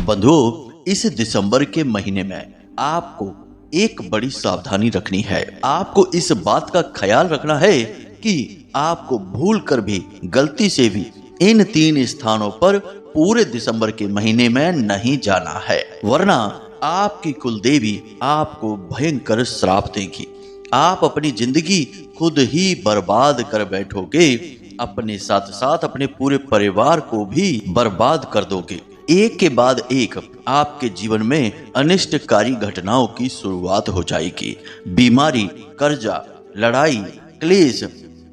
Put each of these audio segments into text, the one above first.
बंधुओं, इस दिसंबर के महीने में आपको एक बड़ी सावधानी रखनी है। आपको इस बात का ख्याल रखना है कि आपको भूल कर भी, गलती से भी इन 3 स्थानों पर पूरे दिसंबर के महीने में नहीं जाना है, वरना आपकी कुलदेवी आपको भयंकर श्राप देगी। आप अपनी जिंदगी खुद ही बर्बाद कर बैठोगे, अपने साथ साथ अपने पूरे परिवार को भी बर्बाद कर दोगे। एक के बाद एक आपके जीवन में अनिष्टकारी घटनाओं की शुरुआत हो जाएगी। बीमारी, कर्जा, लड़ाई, क्लेश,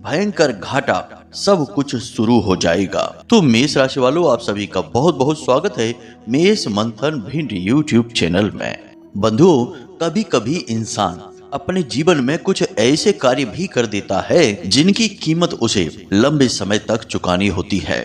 भयंकर घाटा, सब कुछ शुरू हो जाएगा। तो मेष राशि वालों, आप सभी का बहुत बहुत स्वागत है मेष मंथन भिंड यूट्यूब चैनल में। बंधुओं, कभी कभी इंसान अपने जीवन में कुछ ऐसे कार्य भी कर देता है जिनकी कीमत उसे लंबे समय तक चुकानी होती है।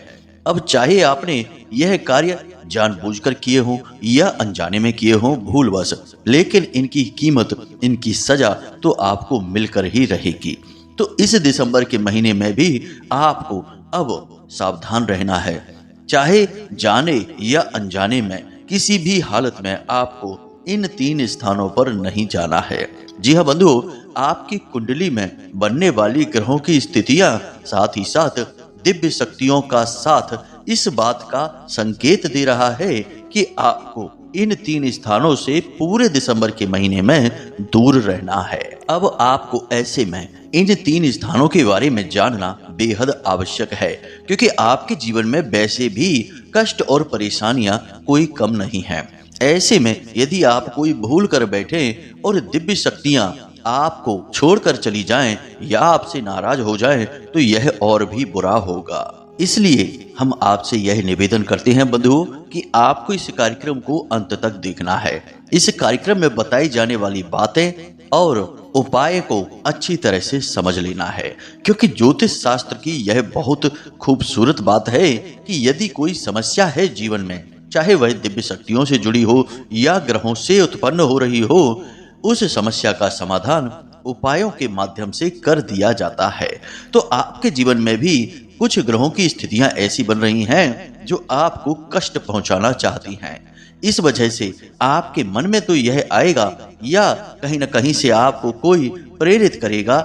अब चाहे आपने यह कार्य जानबूझकर किए हों या अनजाने में किए हों, भूलवश, लेकिन इनकी कीमत, इनकी सजा तो आपको मिलकर ही रहेगी। तो इस दिसंबर के महीने में भी आपको अब सावधान रहना है। चाहे जाने या अनजाने में, किसी भी हालत में आपको इन 3 स्थानों पर नहीं जाना है। जी हाँ बंधुओं, आपकी कुंडली में बनने वाली ग्रहों की स्थितियां, साथ ही साथ दिव्य शक्तियों का साथ इस बात का संकेत दे रहा है कि आपको इन 3 स्थानों से पूरे दिसंबर के महीने में दूर रहना है। अब आपको ऐसे में इन 3 स्थानों के बारे में जानना बेहद आवश्यक है, क्योंकि आपके जीवन में वैसे भी कष्ट और परेशानियां कोई कम नहीं है। ऐसे में यदि आप कोई भूल कर बैठे और दिव्य शक्तियां आपको छोड़कर चली जाएं या आपसे नाराज हो जाएं, तो यह और भी बुरा होगा। इसलिए हम आपसे यह निवेदन करते हैं बंधुओं कि आपको इस कार्यक्रम को अंत तक देखना है। इस कार्यक्रम में बताई जाने वाली बातें और उपाय को अच्छी तरह से समझ लेना है, क्योंकि ज्योतिष शास्त्र की यह बहुत खूबसूरत बात है कि यदि कोई समस्या है जीवन में, चाहे वह दिव्य शक्तियों से जुड़ी हो या ग्रहों से उत्पन्न हो रही हो, उस समस्या का समाधान उपायों के माध्यम से कर दिया जाता है। तो आपके जीवन में भी कुछ ग्रहों की स्थितियां ऐसी बन रही हैं जो आपको कष्ट पहुंचाना चाहती हैं। इस वजह से आपके मन में तो यह आएगा या कहीं न कहीं से आपको कोई प्रेरित करेगा,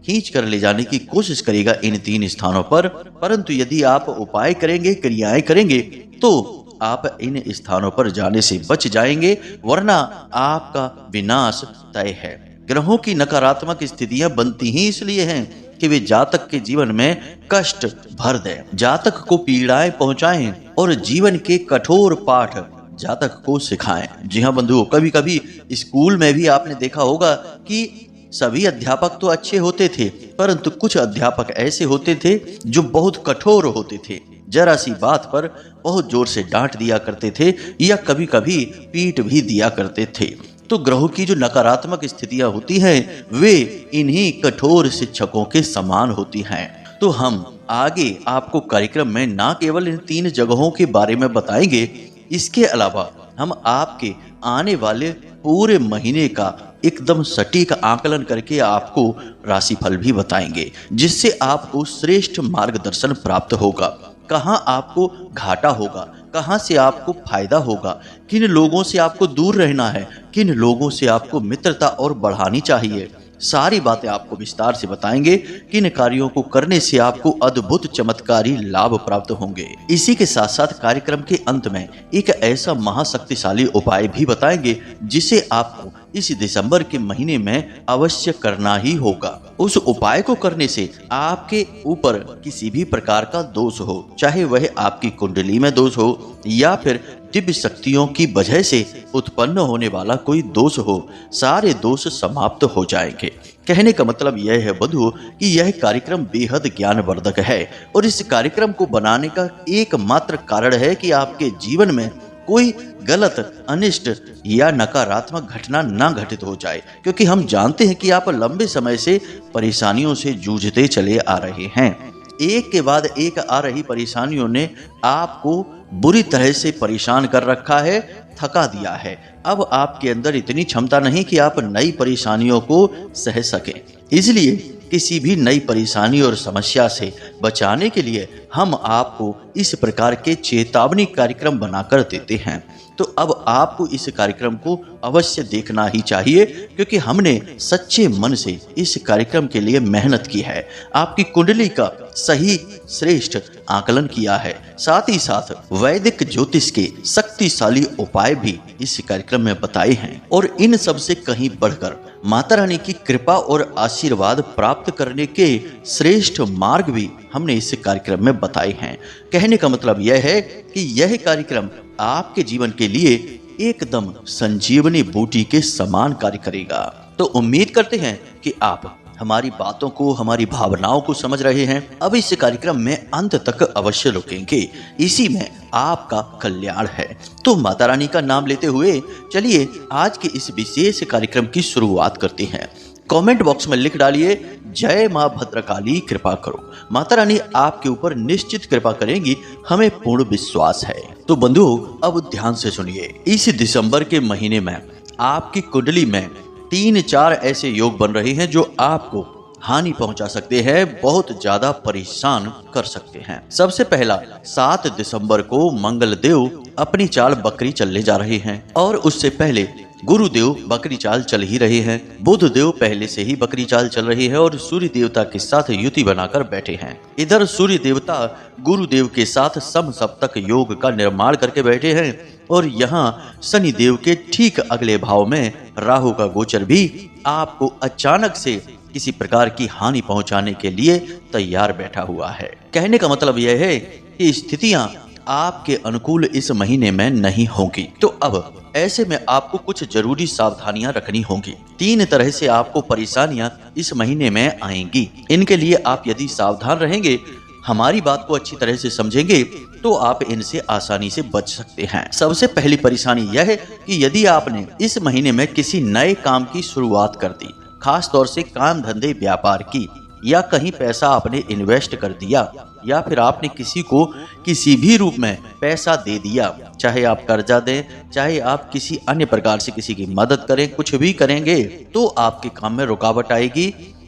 खींच कर ले जाने की कोशिश करेगा इन 3 स्थानों पर। परंतु यदि आप उपाय करेंगे, क्रियाएं करेंगे, तो आप इन स्थानों पर जाने से बच जाएंगे, वरना आपका विनाश तय है। ग्रहों की नकारात्मक स्थितियां बनती ही इसलिए हैं कि वे जातक के जीवन में कष्ट भर दें, जातक को पीड़ाएं पहुंचाएं और जीवन के कठोर पाठ जातक को सिखाएं। जी हाँ बंधुओं, कभी कभी स्कूल में भी आपने देखा होगा कि सभी अध्यापक तो अच्छे होते थे, परंतु कुछ अध्यापक ऐसे होते थे जो बहुत कठोर होते थे। जरा सी बात पर बहुत जोर से डांट दिया करते थे या कभी कभी पीट भी दिया करते थे। तो ग्रहों की जो नकारात्मक स्थितियां होती हैं, वे इन्हीं कठोर शिक्षकों के समान होती हैं। तो हम आगे आपको कार्यक्रम में ना केवल इन 3 जगहों के बारे में बताएंगे, इसके अलावा हम आपके आने वाले पूरे महीने का एकदम सटीक आकलन करके आपको राशिफल भी बताएंगे, जिससे आपको श्रेष्ठ मार्गदर्शन प्राप्त होगा। कहाँ आपको घाटा होगा, कहाँ से आपको फायदा होगा, किन लोगों से आपको दूर रहना है, किन लोगों से आपको मित्रता और बढ़ानी चाहिए, सारी बातें आपको विस्तार से बताएंगे। किन कार्यों को करने से आपको अद्भुत चमत्कारी लाभ प्राप्त होंगे। इसी के साथ साथ कार्यक्रम के अंत में एक ऐसा महाशक्तिशाली उपाय भी बताएंगे जिसे आपको इस दिसंबर के महीने में अवश्य करना ही होगा। उस उपाय को करने से आपके ऊपर किसी भी प्रकार का दोष हो, चाहे वह आपकी कुंडली में दोष हो या फिर दिव्य शक्तियों की वजह से उत्पन्न होने वाला कोई दोष हो, सारे दोष समाप्त हो जाएंगे। कहने का मतलब यह है बंधुओं कि यह कार्यक्रम बेहद ज्ञानवर्धक है और इस कार्यक्रम को बनाने का एकमात्र कारण है कि आपके जीवन में कोई गलत, अनिष्ट या नकारात्मक घटना ना घटित हो जाए, क्योंकि हम जानते हैं कि आप लंबे समय से परेशानियों से जूझते चले आ रहे हैं। एक के बाद एक आ रही परेशानियों ने आपको बुरी तरह से परेशान कर रखा है, थका दिया है। अब आपके अंदर इतनी क्षमता नहीं कि आप नई परेशानियों को सह सकें। इसलिए किसी भी नई परेशानी और समस्या से बचाने के लिए हम आपको इस प्रकार के चेतावनी कार्यक्रम बनाकर देते हैं। तो अब आपको इस कार्यक्रम को अवश्य देखना ही चाहिए, क्योंकि हमने सच्चे मन से इस कार्यक्रम के लिए मेहनत की है, आपकी कुंडली का सही श्रेष्ठ आकलन किया है, साथ ही साथ वैदिक ज्योतिष के शक्तिशाली उपाय भी इस कार्यक्रम में बताए हैं, और इन सब से कहीं बढ़कर माता रानी की कृपा और आशीर्वाद प्राप्त करने के श्रेष्ठ मार्ग भी हमने इस कार्यक्रम में बताए हैं। कहने का मतलब यह है कि यह कार्यक्रम आपके जीवन के लिए एकदम संजीवनी बूटी के समान कार्य करेगा। तो उम्मीद करते हैं कि आप हमारी बातों को, हमारी भावनाओं को समझ रहे हैं। अब इस कार्यक्रम में अंत तक अवश्य रुकेंगे, इसी में आपका कल्याण है। तो माता रानी का नाम लेते हुए चलिए आज के इस विशेष कार्यक्रम की शुरुआत करते हैं। कमेंट बॉक्स में लिख डालिए, जय माँ भद्रकाली कृपा करो। माता रानी आपके ऊपर निश्चित कृपा करेंगी, हमें पूर्ण विश्वास है। तो बंधुओं, अब ध्यान से सुनिए। इस दिसंबर के महीने में आपकी कुंडली में 3-4 ऐसे योग बन रहे हैं जो आपको हानि पहुंचा सकते हैं, बहुत ज्यादा परेशान कर सकते हैं। सबसे पहला, 7 दिसंबर को मंगल देव अपनी चाल बकरी चलने जा रहे हैं, और उससे पहले गुरुदेव बकरी चाल चल ही रहे हैं। बुध देव पहले से ही बकरी चाल चल रही है और सूर्य देवता के साथ युति बनाकर बैठे हैं। इधर सूर्य देवता गुरुदेव के साथ सम सप्तक योग का निर्माण करके बैठे हैं, और यहाँ शनि देव के ठीक अगले भाव में राहु का गोचर भी आपको अचानक से किसी प्रकार की हानि पहुंचाने के लिए तैयार बैठा हुआ है। कहने का मतलब यह है कि स्थितियां आपके अनुकूल इस महीने में नहीं होगी। तो अब ऐसे में आपको कुछ जरूरी सावधानियां रखनी होंगी। 3 तरह से आपको परेशानियां इस महीने में आएंगी। इनके लिए आप यदि सावधान रहेंगे, हमारी बात को अच्छी तरह से समझेंगे, तो आप इनसे आसानी से बच सकते हैं। सबसे पहली परेशानी यह है कि यदि आपने इस महीने में किसी नए काम की शुरुआत कर दी, खास तौर से काम धंधे व्यापार की, या कहीं पैसा आपने इन्वेस्ट कर दिया, या फिर आपने किसी को किसी भी रूप में पैसा दे दिया, चाहे आप कर्जा दें, चाहे आप किसी अन्य प्रकार से किसी की मदद करें, कुछ भी करेंगे तो आपके काम में रुकावट आएगी,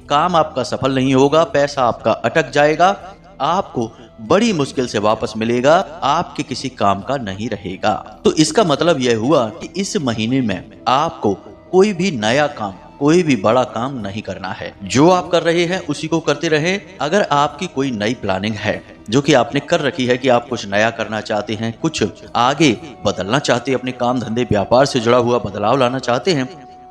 काम आपका सफल नहीं होगा, पैसा आपका अटक जाएगा, आपको बड़ी मुश्किल से वापस मिलेगा, आपके किसी काम का नहीं रहेगा। तो इसका मतलब यह हुआ कि इस महीने में आपको कोई भी नया काम, कोई भी बड़ा काम नहीं करना है। जो आप कर रहे हैं उसी को करते रहें। अगर आपकी कोई नई प्लानिंग है जो कि आपने कर रखी है कि आप कुछ नया करना चाहते हैं, कुछ आगे बदलना चाहते हैं, अपने काम धंधे व्यापार से जुड़ा हुआ बदलाव लाना चाहते हैं,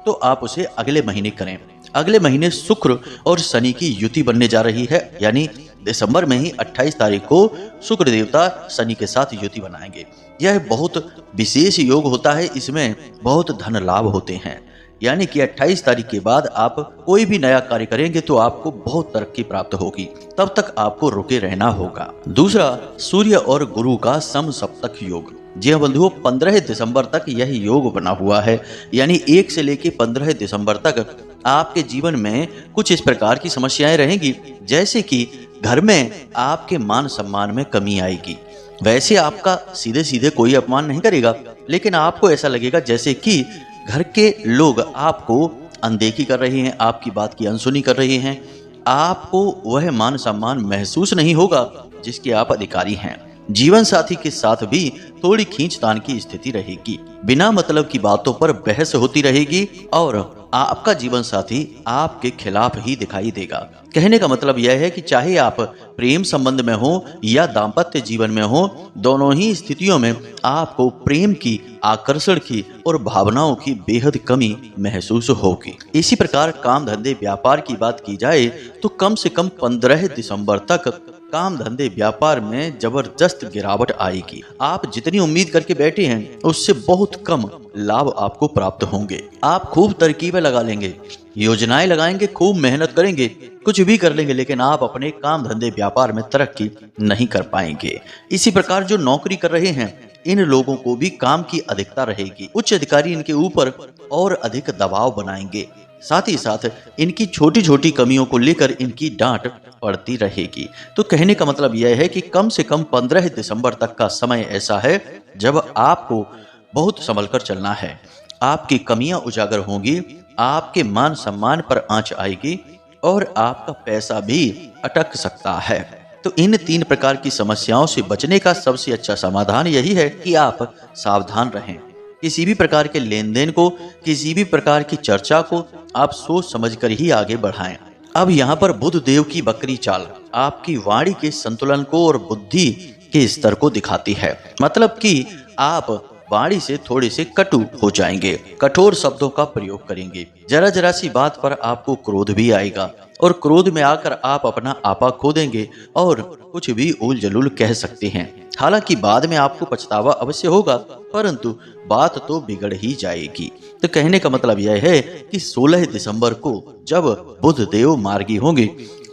तो आप उसे अगले महीने करें। अगले महीने शुक्र और शनि की युति बनने जा रही है, यानी दिसंबर में ही 28 तारीख को शुक्र देवता शनि के साथ युति बनाएंगे। यह बहुत विशेष योग होता है, इसमें बहुत धन लाभ होते हैं। यानी कि 28 तारीख के बाद आप कोई भी नया कार्य करेंगे तो आपको बहुत तरक्की प्राप्त होगी, तब तक आपको रुके रहना होगा। दूसरा, सूर्य और गुरु का सम सप्तक योग। जी हाँ बंधुओं, 15 दिसंबर तक यह योग बना हुआ है, यानी 1 से लेकर 15 दिसंबर तक आपके जीवन में कुछ इस प्रकार की समस्याएं रहेंगी, जैसे कि घर में आपके मान सम्मान में कमी आएगी। वैसे आपका सीधे सीधे कोई अपमान नहीं करेगा, लेकिन आपको ऐसा लगेगा जैसे कि घर के लोग आपको अनदेखी कर रहे हैं, आपकी बात की अनसुनी कर रहे हैं। आपको वह मान सम्मान महसूस नहीं होगा जिसके आप अधिकारी हैं। जीवन साथी के साथ भी थोड़ी खींचतान की स्थिति रहेगी, बिना मतलब की बातों पर बहस होती रहेगी, और आपका जीवन साथी आपके खिलाफ ही दिखाई देगा। कहने का मतलब यह है कि चाहे आप प्रेम संबंध में हो या दाम्पत्य जीवन में हो, दोनों ही स्थितियों में आपको प्रेम की, आकर्षण की और भावनाओं की बेहद कमी महसूस होगी। इसी प्रकार काम धंधे व्यापार की बात की जाए तो कम से कम 15 दिसंबर तक काम धंधे व्यापार में जबरदस्त गिरावट आएगी। आप जितनी उम्मीद करके बैठे हैं उससे बहुत कम लाभ आपको प्राप्त होंगे। आप खूब तरकीबें लगा लेंगे, योजनाएं लगाएंगे, खूब मेहनत करेंगे, कुछ भी कर लेंगे, लेकिन आप अपने काम धंधे व्यापार में तरक्की नहीं कर पाएंगे। इसी प्रकार जो नौकरी कर रहे हैं, इन लोगों को भी काम की अधिकता रहेगी। उच्च अधिकारी इनके ऊपर और अधिक दबाव बनाएंगे, साथ ही साथ इनकी छोटी छोटी कमियों को लेकर इनकी डांट पड़ती रहेगी। तो कहने का मतलब यह है कि कम से कम 15 दिसंबर तक का समय ऐसा है जब आपको बहुत संभल कर चलना है। आपकी कमियां उजागर होंगी, आपके मान सम्मान पर आंच आएगी और आपका पैसा भी अटक सकता है। तो इन 3 प्रकार की समस्याओं से बचने का सबसे अच्छा समाधान यही है कि आप सावधान रहें। किसी भी प्रकार के लेन देन को, किसी भी प्रकार की चर्चा को आप सोच समझकर ही आगे बढ़ाएं। अब यहाँ पर बुध देव की बकरी चाल आपकी वाणी के संतुलन को और बुद्धि के स्तर को दिखाती है। मतलब कि आप वाणी से थोड़े से कटु हो जाएंगे, कठोर शब्दों का प्रयोग करेंगे। जरा जरा सी बात पर आपको क्रोध भी आएगा और क्रोध में आकर आप अपना आपा खो देंगे और कुछ भी उल जलूल कह सकते हैं। हालांकि बाद में आपको पछतावा अवश्य होगा, परंतु बात तो बिगड़ ही जाएगी। तो कहने का मतलब यह है कि 16 दिसंबर को जब बुध देव मार्गी होंगे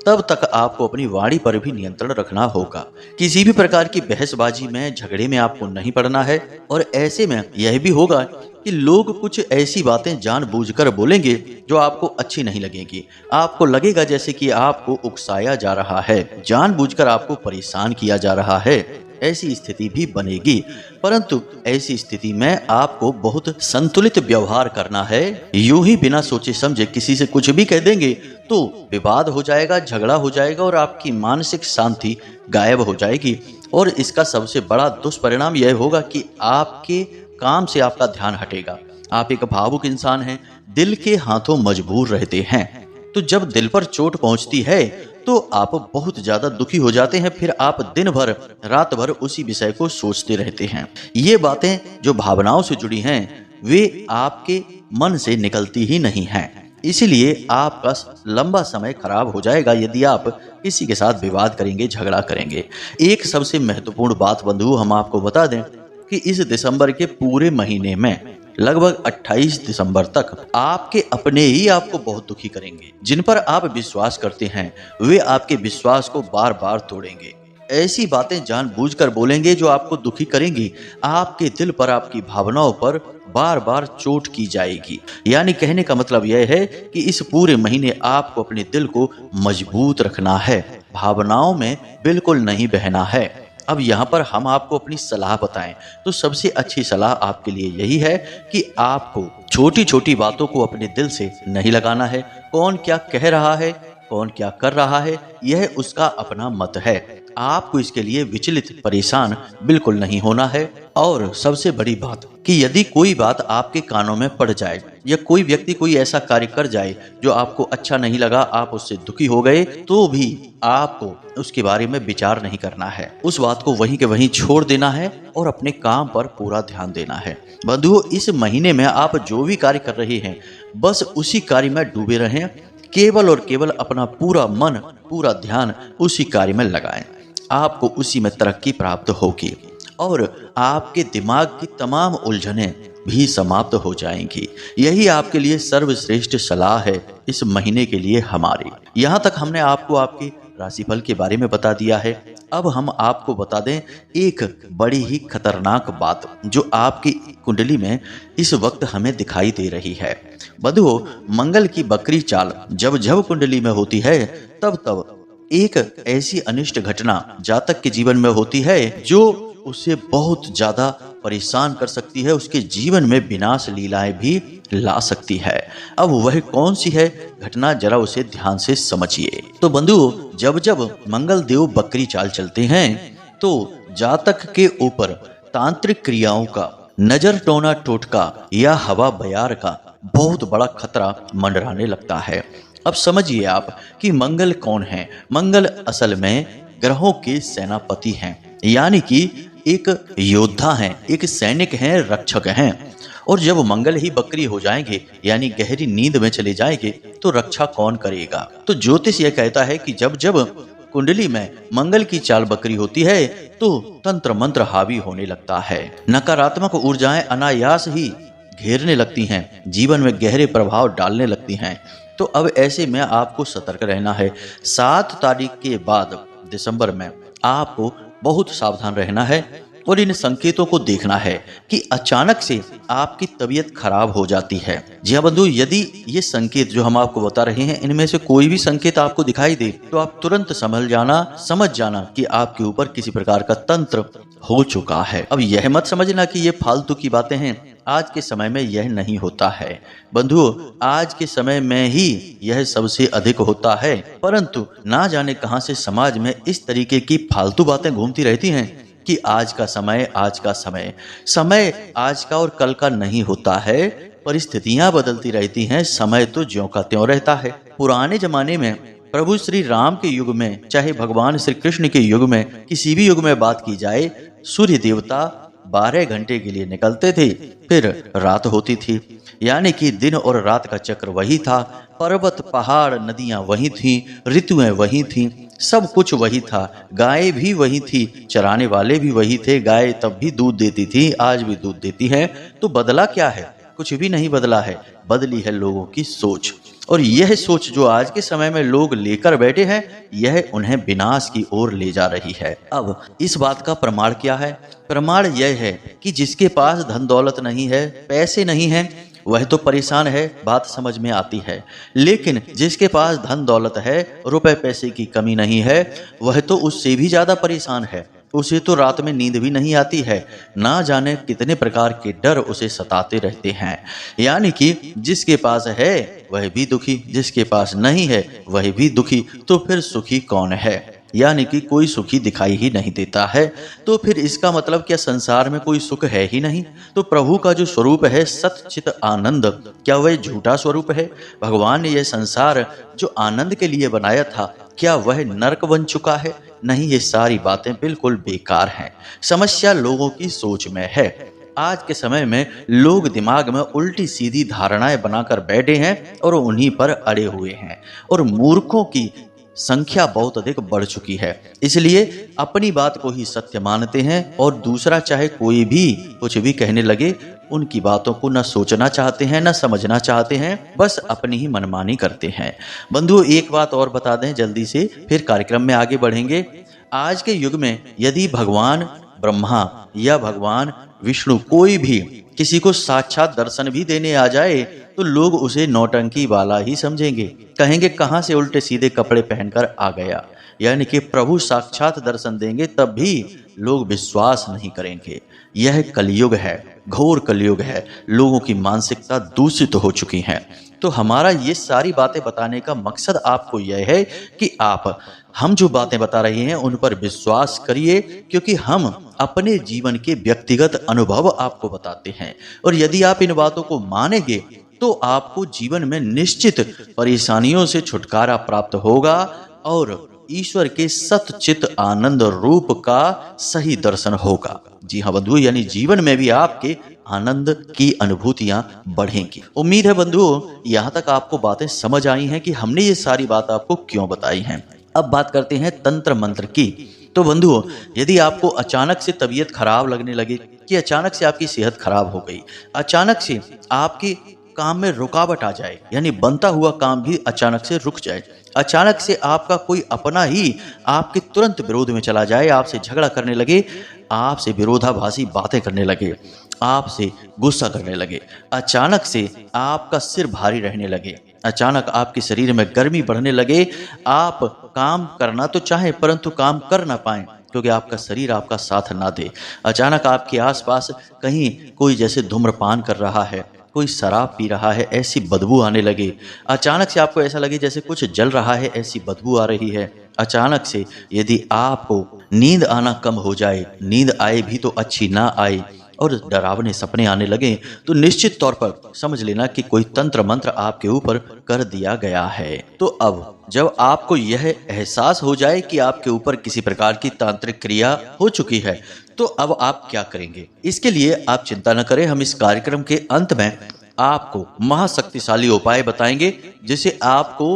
तब तक आपको अपनी वाणी पर भी नियंत्रण रखना होगा। किसी भी प्रकार की बहसबाजी में, झगड़े में आपको नहीं पड़ना है। और ऐसे में यह भी होगा कि लोग कुछ ऐसी बातें जानबूझकर बोलेंगे जो आपको अच्छी नहीं लगेगी। आपको लगेगा जैसे कि आपको उकसाया जा रहा है, जानबूझकर आपको परेशान किया जा रहा है। ऐसी स्थिति भी बनेगी, परंतु ऐसी स्थिति में आपको बहुत संतुलित व्यवहार करना है। यूं ही बिना सोचे समझे किसी से कुछ भी कह देंगे तो विवाद हो जाएगा, झगड़ा हो जाएगा और आपकी मानसिक शांति गायब हो जाएगी। और इसका सबसे बड़ा दुष्परिणाम यह होगा कि आपके काम से आपका ध्यान हटेगा। आप एक भावुक इंसान हैं, दिल के हाथों मजबूर रहते हैं। तो जब दिल पर चोट पहुंचती है तो आप बहुत ज्यादा दुखी हो जाते हैं। फिर आप दिन भर, रात भर उसी विषय को सोचते रहते हैं। ये बातें जो भावनाओं से जुड़ी हैं वे आपके मन से निकलती ही नहीं हैं। इसीलिए आपका लंबा समय खराब हो जाएगा यदि आप किसी के साथ विवाद करेंगे, झगड़ा करेंगे। एक सबसे महत्वपूर्ण बात बंधुओं हम आपको बता दें कि इस दिसंबर के पूरे महीने में लगभग 28 दिसंबर तक आपके अपने ही आपको बहुत दुखी करेंगे। जिन पर आप विश्वास करते हैं वे आपके विश्वास को बार बार तोड़ेंगे। ऐसी बातें जानबूझकर बोलेंगे जो आपको दुखी करेंगी। आपके दिल पर, आपकी भावनाओं पर बार बार चोट की जाएगी। यानी कहने का मतलब यह है कि इस पूरे महीने आपको अपने दिल को मजबूत रखना है, भावनाओं में बिल्कुल नहीं बहना है। अब यहाँ पर हम आपको अपनी सलाह बताएं तो सबसे अच्छी सलाह आपके लिए यही है कि आपको छोटी छोटी बातों को अपने दिल से नहीं लगाना है। कौन क्या कह रहा है, कौन क्या कर रहा है, यह उसका अपना मत है। आपको इसके लिए विचलित, परेशान बिल्कुल नहीं होना है। और सबसे बड़ी बात कि यदि कोई बात आपके कानों में पड़ जाए या कोई व्यक्ति कोई ऐसा कार्य कर जाए जो आपको अच्छा नहीं लगा, आप उससे दुखी हो गए, तो भी आपको उसके बारे में विचार नहीं करना है। उस बात को वहीं के वहीं छोड़ देना है और अपने काम पर पूरा ध्यान देना है। बंधुओं, इस महीने में आप जो भी कार्य कर रहे हैं बस उसी कार्य में डूबे रहें। केवल और केवल अपना पूरा मन, पूरा ध्यान उसी कार्य में लगाएं। आपको उसी में तरक्की प्राप्त होगी और आपके दिमाग की तमाम उलझनें भी समाप्त हो जाएंगी। यही आपके लिए सर्वश्रेष्ठ सलाह है इस महीने के लिए हमारी। यहाँ तक हमने आपको आपके राशिफल के बारे में बता दिया है। अब हम आपको बता दें एक बड़ी ही खतरनाक बात जो आपकी कुंडली में इस वक्त हमें दिखाई दे रही है। बंधुओं, मंगल की बकरी चाल जब जब कुंडली में होती है तब तब एक ऐसी अनिष्ट घटना जातक के जीवन में होती है जो उसे बहुत ज्यादा परेशान कर सकती है, उसके जीवन में विनाश लीलाएं भी ला सकती है। अब वह कौन सी है घटना, जरा उसे ध्यान से समझिए। तो बंधुओं, जब जब मंगल देव बकरी चाल चलते हैं तो जातक के ऊपर तांत्रिक क्रियाओं का, नजर टोना टोटका या हवा बयार का बहुत बड़ा खतरा मंडराने लगता है। अब समझिए आप कि मंगल कौन है। मंगल असल में ग्रहों के सेनापति हैं, यानी कि एक योद्धा हैं, एक सैनिक हैं, रक्षक हैं। और जब मंगल ही बकरी हो जाएंगे यानी गहरी नींद में चले जाएंगे तो रक्षा कौन करेगा। तो ज्योतिष यह कहता है कि जब जब कुंडली में मंगल की चाल बकरी होती है तो तंत्र मंत्र हावी होने लगता है। नकारात्मक ऊर्जाएं अनायास ही घेरने लगती हैं, जीवन में गहरे प्रभाव डालने लगती हैं। तो अब ऐसे में आपको सतर्क रहना है। 7 तारीख के बाद दिसंबर में आपको बहुत सावधान रहना है और इन संकेतों को देखना है कि अचानक से आपकी तबीयत खराब हो जाती है। जी हाँ बंधु, यदि ये संकेत जो हम आपको बता रहे हैं इनमें से कोई भी संकेत आपको दिखाई दे तो आप तुरंत समझ जाना कि आपके ऊपर किसी प्रकार का तंत्र हो चुका है। अब यह मत समझना कि ये फालतू की बातें हैं, आज के समय में यह नहीं होता है। बंधुओं, आज के समय में ही यह सबसे अधिक होता है, परंतु ना जाने कहां से समाज में इस तरीके की फालतू बातें घूमती रहती हैं कि आज का समय, आज का समय, समय आज का और कल का नहीं होता है। परिस्थितियां बदलती रहती हैं, समय तो ज्यों का त्यों रहता है। पुराने जमाने में प्रभु श्री राम के युग में, चाहे भगवान श्री कृष्ण के युग में, किसी भी युग में बात की जाए, सूर्य देवता 12 घंटे के लिए निकलते थे, फिर रात होती थी। यानी कि दिन और रात का चक्र वही था। पर्वत, पहाड़, नदियां वही थीं, ऋतुएं वही थीं, सब कुछ वही था। गाय भी वही थी, चराने वाले भी वही थे। गाय तब भी दूध देती थी, आज भी दूध देती है। तो बदला क्या है? कुछ भी नहीं बदला है, बदली है लोगों की सोच। और यह सोच जो आज के समय में लोग लेकर बैठे हैं, यह उन्हें विनाश की ओर ले जा रही है। अब इस बात का प्रमाण क्या है? प्रमाण यह है कि जिसके पास धन दौलत नहीं है, पैसे नहीं है, वह तो परेशान है, बात समझ में आती है। लेकिन जिसके पास धन दौलत है, रुपए पैसे की कमी नहीं है, वह तो उससे भी ज्यादा परेशान है। उसे तो रात में नींद भी नहीं आती है, ना जाने कितने प्रकार के डर उसे सताते रहते हैं। यानी कि जिसके पास है वह भी दुखी, जिसके पास नहीं है वह भी दुखी, तो फिर सुखी कौन है? यानी कि कोई सुखी दिखाई ही नहीं देता है। तो फिर इसका मतलब क्या संसार में कोई सुख है ही नहीं? तो प्रभु का जो स्वरूप है सच्चित आनंद, क्या वह झूठा स्वरूप है? भगवान ने यह संसार जो आनंद के लिए बनाया था, क्या वह नरक बन चुका है? नहीं, ये सारी बातें बिल्कुल बेकार हैं। समस्या लोगों की सोच में है। आज के समय में लोग दिमाग में उल्टी सीधी धारणाएं बनाकर बैठे हैं और उन्हीं पर अड़े हुए हैं, और मूर्खों की संख्या बहुत अधिक बढ़ चुकी है। इसलिए अपनी बात को ही सत्य मानते हैं, और दूसरा चाहे कोई भी कुछ भी कहने लगे, उनकी बातों को न सोचना चाहते हैं, न समझना चाहते हैं, बस अपनी ही मनमानी करते हैं। बंधुओं, एक बात और बता दें जल्दी से, फिर कार्यक्रम में आगे बढ़ेंगे। आज के युग में यदि भगवान ब्रह्मा या भगवान विष्णु कोई भी किसी को साक्षात दर्शन भी देने आ जाए, तो लोग उसे नौटंकी वाला ही समझेंगे। कहेंगे कहां से उल्टे सीधे कपड़े पहनकर आ गया। यानी कि प्रभु साक्षात दर्शन देंगे तब भी लोग विश्वास नहीं करेंगे। यह कलयुग है, घोर कलयुग है। लोगों की मानसिकता दूषित हो चुकी है। तो हमारा ये सारी बातें बताने का मकसद आपको यह है कि आप हम जो बातें बता रहे हैं उन पर विश्वास करिए, क्योंकि हम अपने जीवन के व्यक्तिगत अनुभव आपको बताते हैं। और यदि आप इन बातों को मानेंगे तो आपको जीवन में निश्चित परेशानियों से छुटकारा प्राप्त होगा और ईश्वर के सतचित आनंद रूप का सही दर्शन होगा। जी हाँ बंधुओं, यानी जीवन में भी आपके आनंद की अनुभूतियां बढ़ेंगी। उम्मीद है बंधुओं यहाँ तक आपको बातें समझ आई हैं कि हमने ये सारी बात आपको क्यों बताई हैं। अब बात करते हैं तंत्र मंत्र की। तो बंधुओं, यदि आपको अचानक से तबीयत खराब लगने लगे, कि अचानक से आपकी सेहत खराब हो गई, अचानक से आपके काम में रुकावट आ जाए, यानी बनता हुआ काम भी अचानक से रुक जाए, अचानक से आपका कोई अपना ही आपके तुरंत विरोध में चला जाए, आपसे झगड़ा करने लगे, आपसे विरोधाभासी बातें करने लगे, आपसे गुस्सा करने लगे, अचानक से आपका सिर भारी रहने लगे, अचानक आपके शरीर में गर्मी बढ़ने लगे, आप काम करना तो चाहें परंतु काम कर ना पाएं क्योंकि आपका शरीर आपका साथ ना दे, अचानक आपके आसपास कहीं कोई जैसे धूम्रपान कर रहा है, कोई शराब पी रहा है, ऐसी बदबू आने लगे, अचानक से आपको ऐसा लगे जैसे कुछ जल रहा है, ऐसी बदबू आ रही है, अचानक से यदि आपको नींद आना कम हो जाए, नींद आए भी तो अच्छी ना आए और डरावने सपने आने लगे, तो निश्चित तौर पर समझ लेना कि कोई तंत्र मंत्र आपके ऊपर कर दिया गया है। तो अब जब आपको यह एहसास हो जाए कि आपके ऊपर किसी प्रकार की तांत्रिक क्रिया हो चुकी है, तो अब आप क्या करेंगे? इसके लिए आप चिंता न करें, हम इस कार्यक्रम के अंत में आपको महाशक्तिशाली उपाय बताएंगे जिसे आपको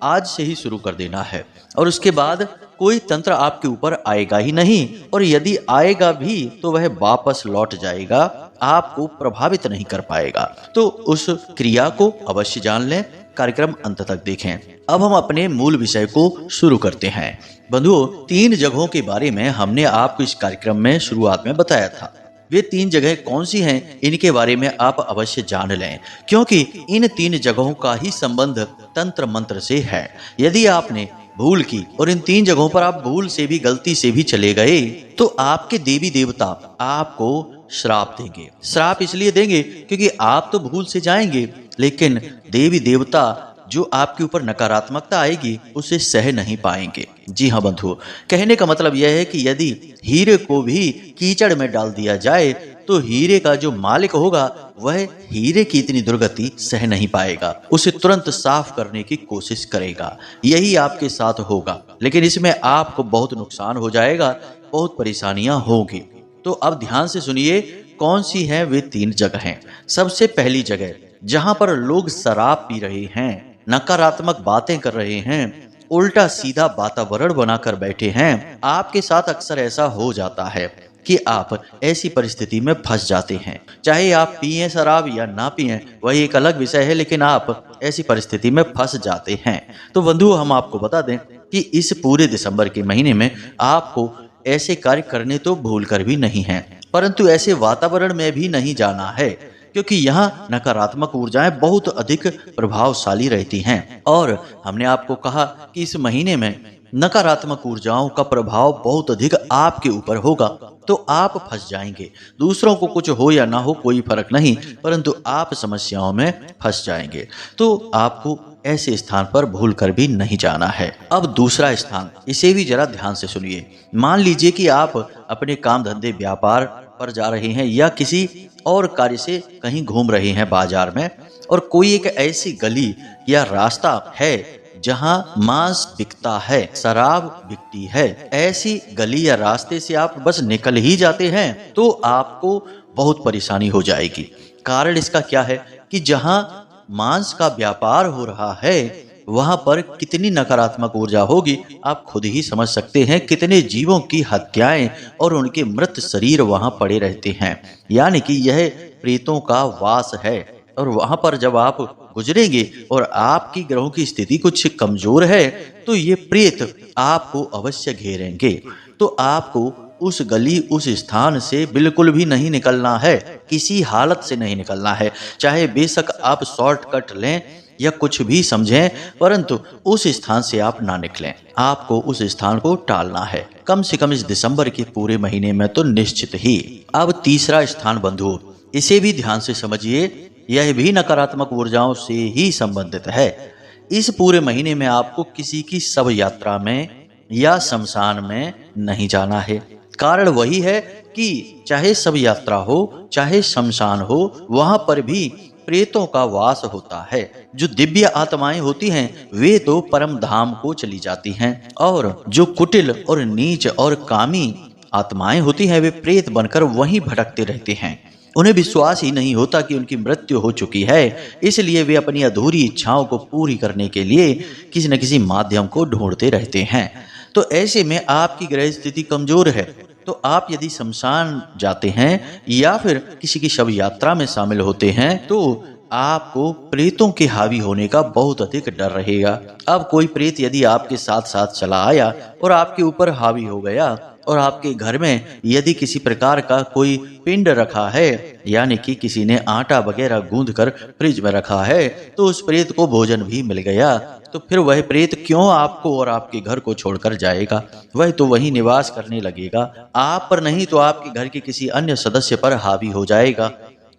आज से ही शुरू कर देना है, और उसके बाद कोई तंत्र आपके ऊपर आएगा ही नहीं, और यदि आएगा भी तो वह वापस लौट जाएगा, आपको प्रभावित नहीं कर पाएगा। तो उस क्रिया को अवश्य जान लें, कार्यक्रम अंत तक देखें। अब हम अपने मूल विषय को शुरू करते हैं। बंधुओं, 3 जगहों के बारे में हमने आपको इस कार्यक्रम में शुरुआत में बताया था। वे 3 जगह कौन सी हैं, इनके बारे में आप अवश्य जान लें, क्योंकि इन 3 जगहों का ही संबंध तंत्र मंत्र से है। यदि आपने भूल की और इन 3 जगहों पर आप भूल से भी गलती से भी चले गए तो आपके देवी देवता आपको श्राप देंगे। श्राप इसलिए देंगे क्योंकि आप तो भूल से जाएंगे, लेकिन देवी देवता जो आपके ऊपर नकारात्मकता आएगी उसे सह नहीं पाएंगे। जी हाँ बंधु, कहने का मतलब यह है कि यदि हीरे को भी कीचड़ में डाल दिया जाए तो हीरे का जो मालिक होगा वह हीरे की इतनी दुर्गति सह नहीं पाएगा, उसे तुरंत साफ करने की कोशिश करेगा। यही आपके साथ होगा, लेकिन इसमें आपको बहुत नुकसान हो जाएगा, बहुत परेशानियां होंगी। तो अब ध्यान से सुनिए कौन सी है वे 3 जगह। सबसे पहली जगह जहां पर लोग शराब पी रहे हैं, नकारात्मक बातें कर रहे हैं, उल्टा सीधा वातावरण बनाकर बैठे हैं। आपके साथ अक्सर ऐसा हो जाता है कि आप ऐसी परिस्थिति में फंस जाते हैं। चाहे आप पिए शराब या ना पिए वही एक अलग विषय है, लेकिन आप ऐसी परिस्थिति में फंस जाते हैं। तो बंधु, हम आपको बता दें कि इस पूरे दिसंबर के महीने में आपको ऐसे कार्य करने तो भूल कर भी नहीं है, परंतु ऐसे वातावरण में भी नहीं जाना है क्योंकि यहाँ नकारात्मक ऊर्जाएं बहुत अधिक प्रभावशाली रहती हैं। और हमने आपको कहा कि इस महीने में नकारात्मक ऊर्जाओं का प्रभाव बहुत अधिक आपके ऊपर होगा, तो आप फंस जाएंगे। दूसरों को कुछ हो या ना हो कोई फर्क नहीं, परंतु आप समस्याओं में फंस जाएंगे। तो आपको ऐसे स्थान पर भूल कर भी नहीं जाना है। अब दूसरा स्थान, इसे भी जरा ध्यान से सुनिए। मान लीजिए कि आप अपने काम धंधे व्यापार पर जा रहे हैं या किसी और कार्य से कहीं घूम रहे हैं बाजार में, और कोई एक ऐसी गली या रास्ता है जहां मांस बिकता है, शराब बिकती है। ऐसी गली या रास्ते से आप बस निकल ही जाते हैं तो आपको बहुत परेशानी हो जाएगी। कारण इसका क्या है कि जहां मांस का व्यापार हो रहा है वहां पर कितनी नकारात्मक ऊर्जा होगी आप खुद ही समझ सकते हैं। कितने जीवों की हत्याएं और उनके मृत शरीर वहां पड़े रहते हैं, यानी कि यह प्रेतों का वास है। और वहां पर जब आप गुजरेंगे और आपकी ग्रहों की स्थिति कुछ कमजोर है तो ये प्रेत आपको अवश्य घेरेंगे। तो आपको उस गली उस स्थान से बिल्कुल भी नहीं निकलना है, किसी हालत से नहीं निकलना है। चाहे बेशक आप शॉर्टकट लें या कुछ भी समझें, परंतु उस स्थान से आप ना निकलें। आपको उस स्थान को टालना है, कम से कम इस दिसंबर के पूरे महीने में तो निश्चित ही। अब तीसरा स्थान बंधु, इसे भी ध्यान से समझिए, यह भी नकारात्मक ऊर्जाओं से ही संबंधित है। इस पूरे महीने में आपको किसी की शव यात्रा में या शमशान में नहीं जाना है। कारण वही है कि चाहे शव यात्रा हो चाहे शमशान हो, वहां पर भी प्रेतों का वास होता है। जो दिव्य आत्माएं होती हैं वे तो परम धाम को चली जाती हैं, और जो कुटिल और नीच और कामी आत्माएं होती हैं वे प्रेत बनकर वहीं भटकते रहते हैं। उन्हें विश्वास ही नहीं होता कि उनकी मृत्यु हो चुकी है, इसलिए वे अपनी अधूरी इच्छाओं को पूरी करने के लिए किसी न किसी माध्यम को ढूंढते रहते हैं। तो ऐसे में आपकी ग्रह स्थिति कमजोर है, तो आप यदि शमशान जाते हैं या फिर किसी की शव यात्रा में शामिल होते हैं तो आपको प्रेतों के हावी होने का बहुत अधिक डर रहेगा। अब कोई प्रेत यदि आपके साथ साथ चला आया और आपके ऊपर हावी हो गया, और आपके घर में यदि किसी प्रकार का कोई पिंड रखा है, यानी कि किसी ने आटा वगैरह गूंद कर फ्रिज में रखा है, तो उस प्रेत को भोजन भी मिल गया, तो फिर वह प्रेत क्यों आपको और आपके घर को छोड़कर जाएगा? वह तो वही निवास करने लगेगा, आप पर नहीं तो आपके घर के किसी अन्य सदस्य पर हावी हो जाएगा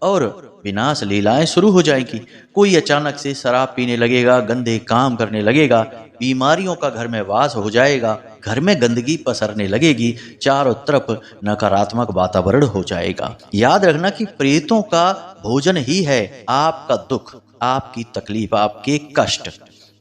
और विनाश लीलाएं शुरू हो जाएंगी। कोई अचानक से शराब पीने लगेगा, गंदे काम करने लगेगा, बीमारियों का घर में वास हो जाएगा, घर में गंदगी पसरने लगेगी, चारों तरफ नकारात्मक वातावरण हो जाएगा। याद रखना कि प्रेतों का भोजन ही है आपका दुख, आपकी तकलीफ, आपके कष्ट।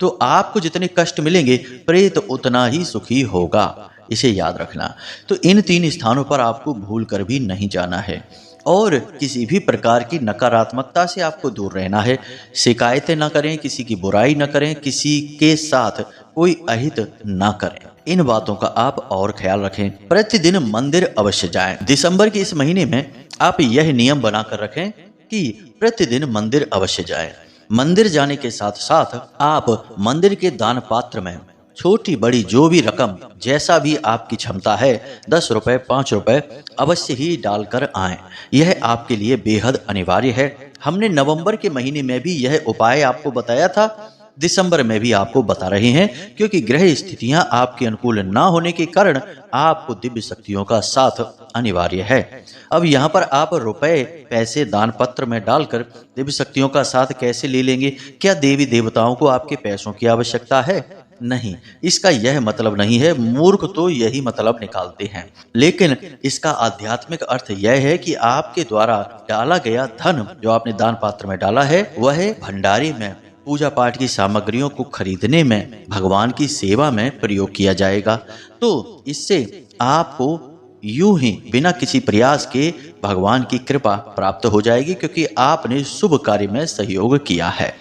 तो आपको जितने कष्ट मिलेंगे प्रेत उतना ही सुखी होगा, इसे याद रखना। तो इन 3 स्थानों पर आपको भूल कर भी नहीं जाना है और किसी भी प्रकार की नकारात्मकता से आपको दूर रहना है। शिकायतें ना करें, किसी की बुराई ना करें, किसी के साथ कोई अहित ना करें। इन बातों का आप और ख्याल रखें। प्रतिदिन मंदिर अवश्य जाएं। दिसंबर के इस महीने में आप यह नियम बनाकर रखें कि प्रतिदिन मंदिर अवश्य जाएं। मंदिर जाने के साथ साथ आप मंदिर के दान पात्र में छोटी बड़ी जो भी रकम, जैसा भी आपकी क्षमता है, 10 रुपए 5 रुपए अवश्य ही डालकर आएं। यह आपके लिए बेहद अनिवार्य है। हमने नवंबर के महीने में भी यह उपाय आपको बताया था, दिसंबर में भी आपको बता रहे हैं, क्योंकि ग्रह स्थितियां आपके अनुकूल ना होने के कारण आपको दिव्य शक्तियों का साथ अनिवार्य है। अब यहाँ पर आप रुपए पैसे दान पत्र में डालकर दिव्य शक्तियों का साथ कैसे ले लेंगे? क्या देवी देवताओं को आपके पैसों की आवश्यकता है? नहीं, इसका यह मतलब नहीं है। मूर्ख तो यही मतलब निकालते हैं, लेकिन इसका आध्यात्मिक अर्थ यह है कि आपके द्वारा डाला गया धन जो आपने दान पात्र में डाला है, वह भंडारे में पूजा पाठ की सामग्रियों को खरीदने में, भगवान की सेवा में प्रयोग किया जाएगा। तो इससे आपको यूं ही बिना किसी प्रयास के भगवान की कृपा प्राप्त हो जाएगी, क्योंकि आपने शुभ कार्य में सहयोग किया है।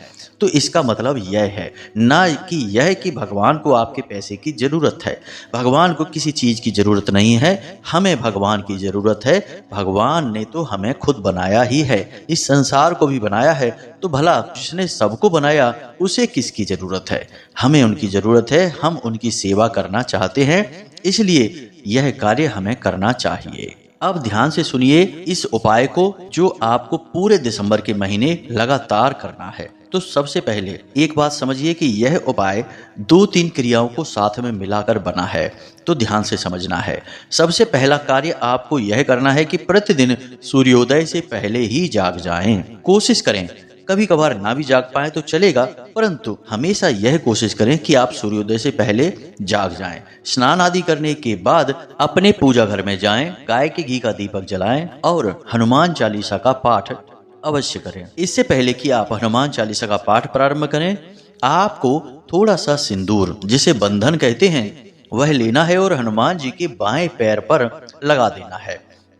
तो इसका मतलब यह है, ना कि यह कि भगवान को आपके पैसे की जरूरत है। भगवान को किसी चीज की जरूरत नहीं है, हमें भगवान की जरूरत है। भगवान ने तो हमें खुद बनाया ही है, इस संसार को भी बनाया है, तो भला जिसने सबको बनाया उसे किसकी जरूरत है? हमें उनकी जरूरत है, हम उनकी सेवा करना चाहते हैं, इसलिए यह कार्य हमें करना चाहिए। अब ध्यान से सुनिए इस उपाय को, जो आपको पूरे दिसंबर के महीने लगातार करना है। तो सबसे पहले एक बात समझिए कि यह उपाय 2-3 क्रियाओं को साथ में मिलाकर बना है, तो ध्यान से समझना है। सबसे पहला कार्य आपको यह करना है कि प्रतिदिन सूर्योदय से पहले ही जाग जाएं। कोशिश करें, कभी कभार ना भी जाग पाए तो चलेगा, परंतु हमेशा यह कोशिश करें कि आप सूर्योदय से पहले जाग जाएं। स्नान आदि करने के बाद अपने पूजा घर में जाएं, गाय के घी का दीपक जलाएं और हनुमान चालीसा का पाठ अवश्य करें। इससे पहले कि आप हनुमान चालीसा का पाठ प्रारंभ करें, आपको थोड़ा सा सिंदूर, जिसे बंधन कहते हैं, वह लेना है और हनुमान जी के बाएं पैर पर लगा देना है।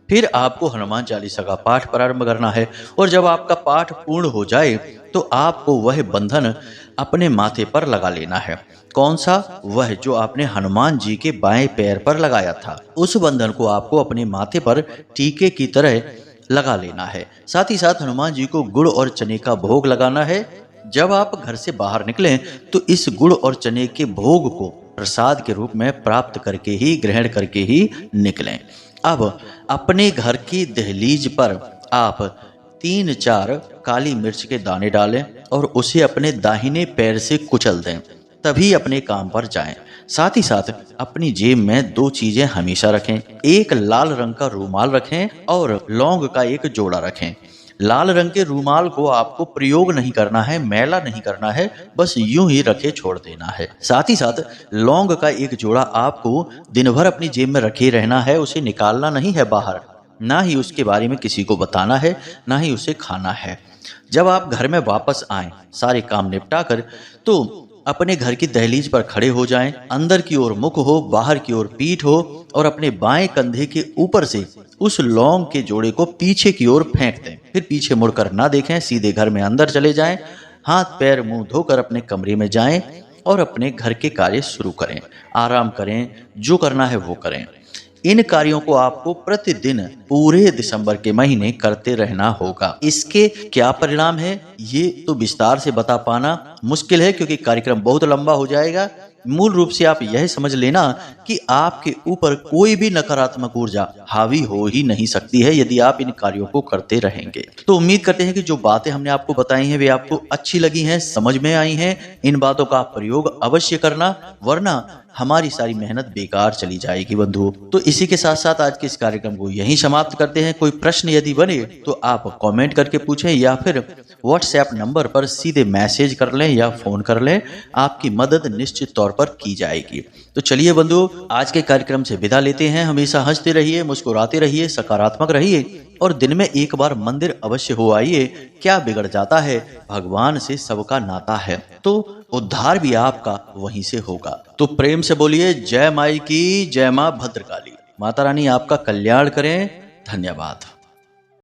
फिर आपको हनुमान चालीसा का पाठ प्रारंभ करना है, और जब आपका पाठ पूर्ण हो जाए तो आपको वह बंधन अपने माथे पर लगा लेना है। कौन सा? वह जो आपने हनुमान जी के बाएं पैर पर लगाया था। उस बंधन को आपको अपने माथे पर टीके की तरह लगा लेना है। साथ ही साथ हनुमान जी को गुड़ और चने का भोग लगाना है। जब आप घर से बाहर निकलें तो इस गुड़ और चने के भोग को प्रसाद के रूप में प्राप्त करके ही, ग्रहण करके ही निकलें। अब अपने घर की दहलीज पर आप 3-4 काली मिर्च के दाने डालें और उसे अपने दाहिने पैर से कुचल दें, तभी अपने काम पर जाएं। साथ ही साथ अपनी जेब में 2 चीजें हमेशा रखें। एक लाल रंग का रूमाल रखें और लौंग का एक जोड़ा रखें। लाल रंग के रूमाल को आपको प्रयोग नहीं करना है, मैला नहीं करना है, बस यूं ही रखे छोड़ देना है। साथ ही साथ लौंग का एक जोड़ा आपको दिन भर अपनी जेब में रखे रहना है, उसे निकालना नहीं है बाहर, ना ही उसके बारे में किसी को बताना है, ना ही उसे खाना है। जब आप घर में वापस आएं, सारे काम निपटा कर, तो अपने घर की दहलीज पर खड़े हो जाएं। अंदर की ओर मुख हो, बाहर की ओर पीठ हो, और अपने बाएं कंधे के ऊपर से उस लौंग के जोड़े को पीछे की ओर फेंक दें। फिर पीछे मुड़कर ना देखें, सीधे घर में अंदर चले जाएं। हाथ पैर मुंह धोकर अपने कमरे में जाएं और अपने घर के कार्य शुरू करें। आराम करें, जो करना है वो करें। इन कार्यों को आपको प्रतिदिन पूरे दिसंबर के महीने करते रहना होगा। इसके क्या परिणाम है, ये तो विस्तार से बता पाना मुश्किल है, क्योंकि कार्यक्रम बहुत लंबा हो जाएगा। मूल रूप से आप यह समझ लेना कि आपके ऊपर कोई भी नकारात्मक ऊर्जा हावी हो ही नहीं सकती है यदि आप इन कार्यों को करते रहेंगे। तो उम्मीद करते हैं कि जो बातें हमने आपको बताई हैं वे आपको अच्छी लगी हैं, समझ में आई हैं। इन बातों का आप प्रयोग अवश्य करना, वरना हमारी सारी मेहनत बेकार चली जाएगी बंधुओं। तो इसी के साथ साथ आज के इस कार्यक्रम को यहीं समाप्त करते हैं। कोई प्रश्न यदि बने तो आप कमेंट करके पूछें, या फिर व्हाट्सएप नंबर पर सीधे मैसेज कर लें या फोन कर लें, आपकी मदद निश्चित तौर पर की जाएगी। तो चलिए बंधुओं, आज के कार्यक्रम से विदा लेते हैं। हमेशा हंसते रहिए, मुस्कुराते रहिए, सकारात्मक रहिए, और दिन में एक बार मंदिर अवश्य हो आइए। क्या बिगड़ जाता है, भगवान से सबका नाता है, तो उद्धार भी आपका वहीं से होगा। तो प्रेम से बोलिए जय माई की, जय मां भद्रकाली। माता रानी आपका कल्याण करें। धन्यवाद।